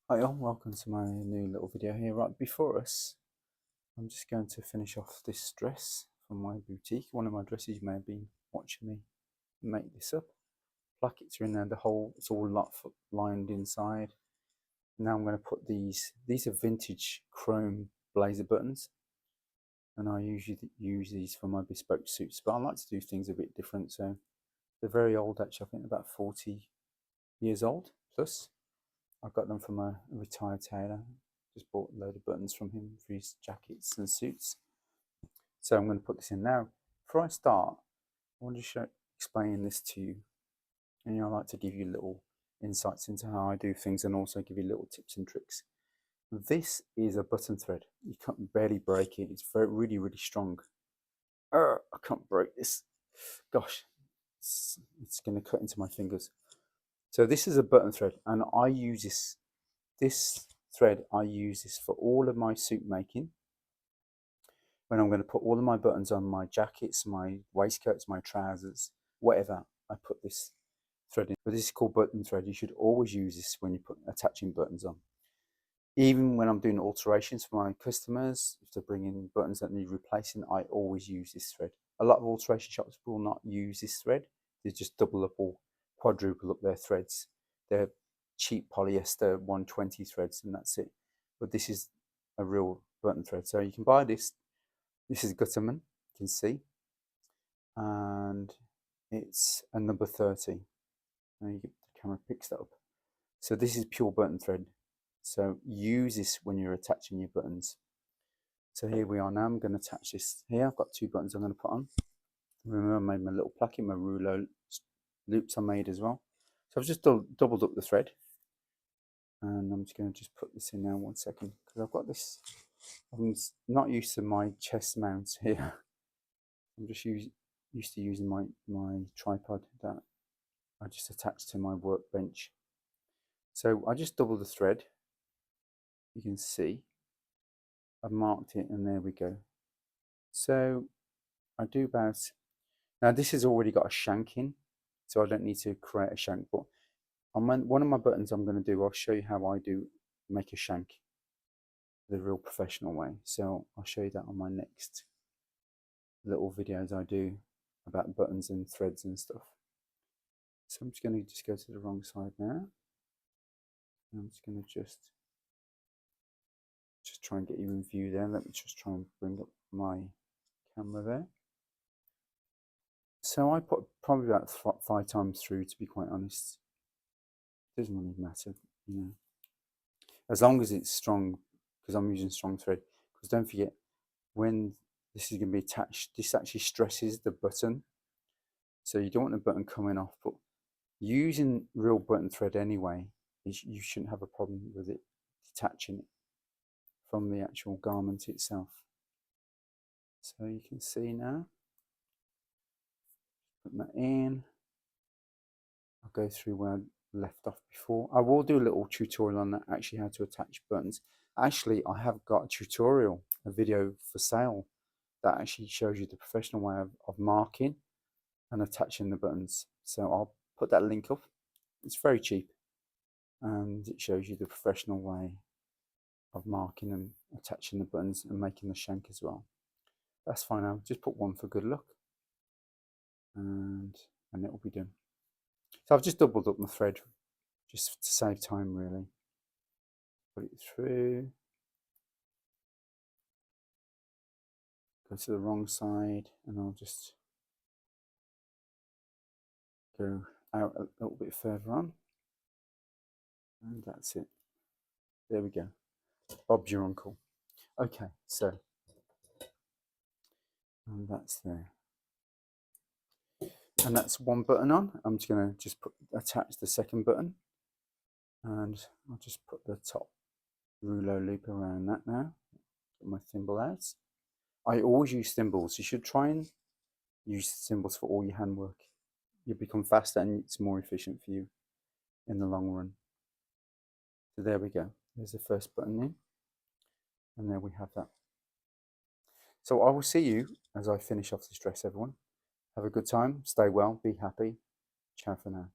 Hi all, welcome to my new little video here. Right before us, I'm just going to finish off this dress from my boutique. One of my dresses, you may have been watching me make this up. Plackets are in there, it's all lined inside. Now I'm going to put these are vintage chrome blazer buttons, and I usually use these for my bespoke suits, but I like to do things a bit different. So they're very old actually, I think about 40 years old plus. I got them from a retired tailor. Just bought a load of buttons from him for his jackets and suits. So I'm going to put this in now. Before I start, I want to explain this to you. And I like to give you little insights into how I do things and also give you little tips and tricks. This is a button thread. You can't barely break it. It's really, really strong. I can't break this. Gosh, it's going to cut into my fingers. So this is a button thread, and I use this thread. I use this for all of my suit making. When I'm going to put all of my buttons on my jackets, my waistcoats, my trousers, whatever, I put this thread in. But this is called button thread. You should always use this when you're attaching buttons on. Even when I'm doing alterations for my customers, if they're bringing buttons that need replacing, I always use this thread. A lot of alteration shops will not use this thread. They just double up or quadruple up their threads. They're cheap polyester 120 threads and that's it. But this is a real button thread. So you can buy this. This is Gutterman, you can see. And it's a number 30. And the camera picks that up. So this is pure button thread. So use this when you're attaching your buttons. So here we are now. I'm going to attach this here. I've got two buttons I'm going to put on. Remember, I made my little placket, my rouleau loops I made as well. So I've just doubled up the thread. And I'm just going to put this in now 1 second. Because I've got this, I'm not used to my chest mounts here. I'm just used to using my tripod that I just attached to my workbench. So I just doubled the thread. You can see I've marked it and there we go. So I do about, now this has already got a shank in, so I don't need to create a shank, but on one of my buttons I'm going to do, I'll show you how I do make a shank the real professional way. So I'll show you that on my next little videos I do about buttons and threads and stuff. So I'm just going to go to the wrong side now. I'm just going to just try and get you in view there. Let me just try and bring up my camera there. So I put probably about 5 times through, to be quite honest. It doesn't really matter, you know, as long as it's strong, because I'm using strong thread. Because don't forget, when this is going to be attached, this actually stresses the button, so you don't want the button coming off. But using real button thread anyway, you shouldn't have a problem with it detaching it from the actual garment itself. So you can see now, put that in. I'll go through where I left off before. I will do a little tutorial on that, actually how to attach buttons. Actually, I have got a tutorial, a video for sale that actually shows you the professional way of marking and attaching the buttons. So I'll put that link up. It's very cheap and it shows you the professional way of marking and attaching the buttons and making the shank as well. That's fine. I'll just put one for good luck and it will be done. So I've just doubled up my thread just to save time, really. Put it through. Go to the wrong side and I'll just go out a little bit further on. And that's it. There we go. Bob's your uncle. Okay, so, and that's there. And that's one button on. I'm just going to attach the second button. And I'll just put the top rouleau loop around that now. Get my thimble out. I always use thimbles. You should try and use thimbles for all your handwork. You'll become faster and it's more efficient for you in the long run. So there we go. There's the first button in. And there we have that. So I will see you as I finish off this dress, everyone. Have a good time. Stay well. Be happy. Ciao for now.